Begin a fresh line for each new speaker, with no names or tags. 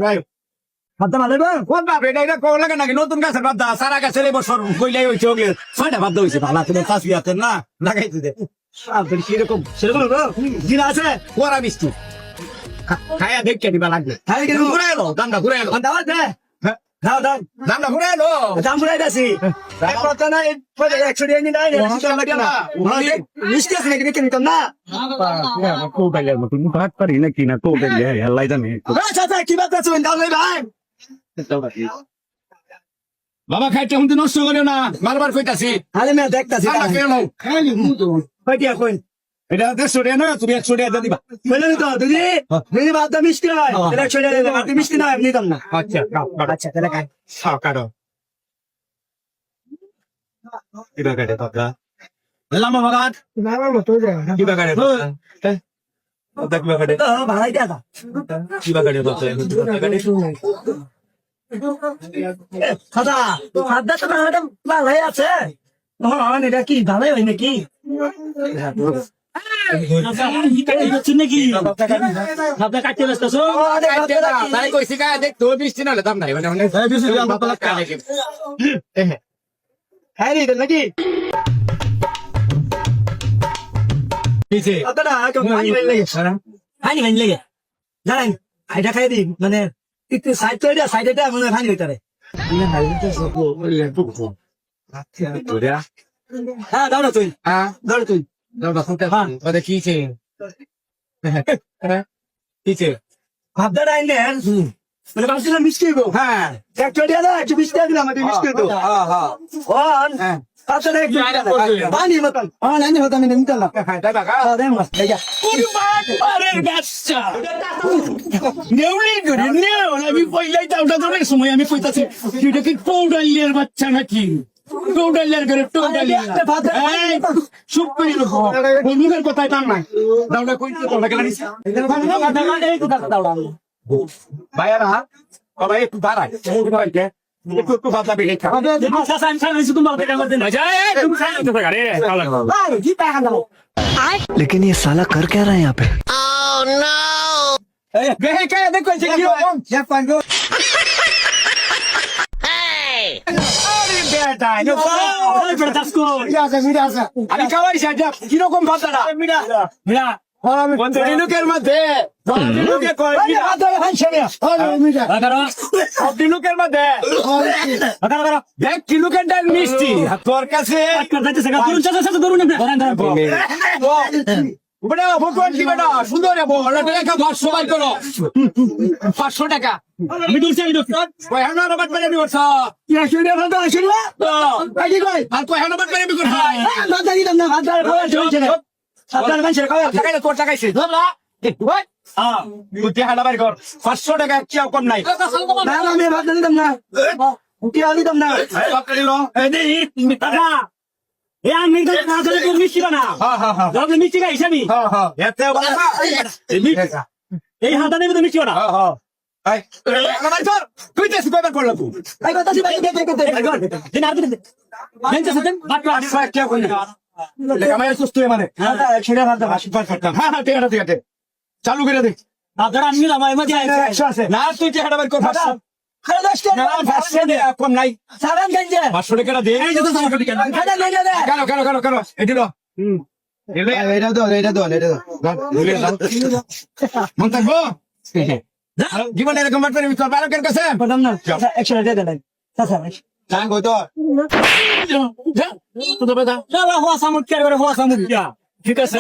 ভাই
ভাতটা ভালো বা
কোন বাপ এটা কোন লাগে নাকি নতুন গাছের বাদ দা সারা গাছের এই বছর কইলাই হইছে ওকে 6টা বাদ হইছে ভালো তুমি চাষি আছেন না লাগাইতে দে আপনি সেরকম
জিরা আছে
ওরা মিষ্টি খায়া দেখে দিবা লাগবে
খাই কেন
ঘুরে এলো দামটা ঘুরে এলো
দাও দে দাও দাও
দামটা ঘুরে এলো
দাম ফুরাই দাসি এক কথা নাই 100 টাকা নি নাই মিষ্টি আছে নাকি দেখে নিতাম না
কোটাইলের মতো ভাত পারি না কিনা কোটাইলে হেলাই জানে
আচ্ছা কি বাত আছে দাও ভাই ভাই
বাবা খাইতে হুঁতে নষ্ট করিও না বারবার কইতাছি
আরে মে দেখতাছি
খাইলি
কইটিয়া কই
এটা 150 টাকা না তুমি 100 টাকা দিবা
বলেন তো দিদি দিদি ভাত মিষ্টি হয় 100 টাকা দিলে ভাত মিষ্টি না এমনি দাম না
আচ্ছা
আচ্ছা তাহলে খাই
কাটো কিবা কাটে দাদা লামা বাগান
নামার মতো যায়
কিবা কাটে দাদা কিবা কাটে
ভাই দাদা
কিবা কাটে দাদা
দাদা দাদা তো ম্যাডাম ভালোই আছে হ্যাঁ এটা কি ভালোই হয় নাকি
তাই কইছি কা দেখ তো বৃষ্টি না দাম নাই মানে
হ্যাঁ রে নাকি
কিছে
দাদা পানি ভাই লাগে জানেন এটা খাই দি মানে একটু সাইড করে দিয়া সাইডে দিয়া মনে ভাঙি হইতারে হ্যাঁ দাও না তুই দাও তুই
দাদা শুনতে ওদের কিছে কিছে
ভাবদা ডাইনে মানে বাসিলা মিষ্টি গো
হ্যাঁ
একটা দিয়া না একটু মিষ্টি দিলাম আমাদের মিষ্টি তো ওয়ান তাছাড়া একটু পানি মতন আমি হতাম আমি নিতাম না
তাই বাবা
দেখ মাস দেখা
আরে বাচ্চা নেউলি করে নেউ আমি পয়লাই দাওটা ধরে সময় আমি কইতাছি এটা কি পৌডালিয়ার বাচ্চা নাকি পৌডালিয়ার করে পৌডালিয়া এই চুপ করে রাখো বন্ধুদের কথাই দাম নাই দাওটা কইতে তোমরা কেন নিছ ভাইয়ারা বাবা একটু দাঁড়ায় একটু বাধা বেড়ে খা
लेकिन ये साला कर क्या रहा है यहाँ पे
দেখো আমি খাওয়াই কিরকম ভাতাটা দিনুকের মধ্যে দিনুকের মধ্যে দেখ কিনুকের ডাল মিষ্টি তোর কাছে সুন্দর 500 বার করো 500 টাকা আমি দূর চাই হানাবাদ মানে আমি করছ তোর টাকাইছে 500 টাকা কেউ কম নাই
আমি ভাত দিতাম না দিতাম না মিষ্টি বানা মিষ্টি খাইছি আমি এই হাতা নেবে তো মিষ্টি বানা
চালু করে দেখ না তুই টেকাটা বের কর কম নাই 500 টাকাটা দে কেন এটি মন থাকবো জীবনে এরকম বাট পারি তোর বালকের কাছে ঠিক আছে